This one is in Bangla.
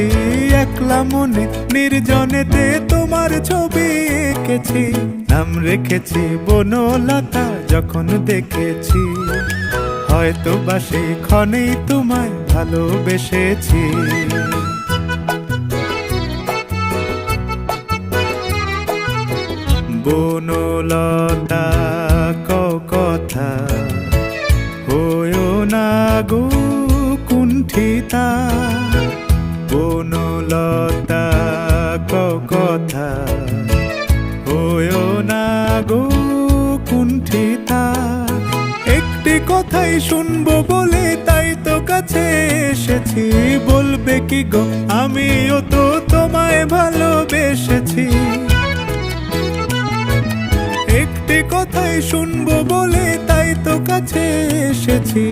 এসেছি একলা মনে নির্জনেতে তোমার ছবি এঁকেছি, নাম রেখেছি বনলতা যখন দেখেছি, হয়তো বা সেই ক্ষণেই তোমায় ভালোবেসেছি। বনলতা কথা হয়ো না গো কুণ্ঠিতা, বনলতা কথা হয়ো না গো কুণ্ঠিতা। একটি কথাই শুনবো বলে তাই তো কাছে এসেছি, বলবে কি গো আমিও তো তোমায় ভালোবেসেছি। একটি কথাই শুনবো বলে তাই তো কাছে এসেছি।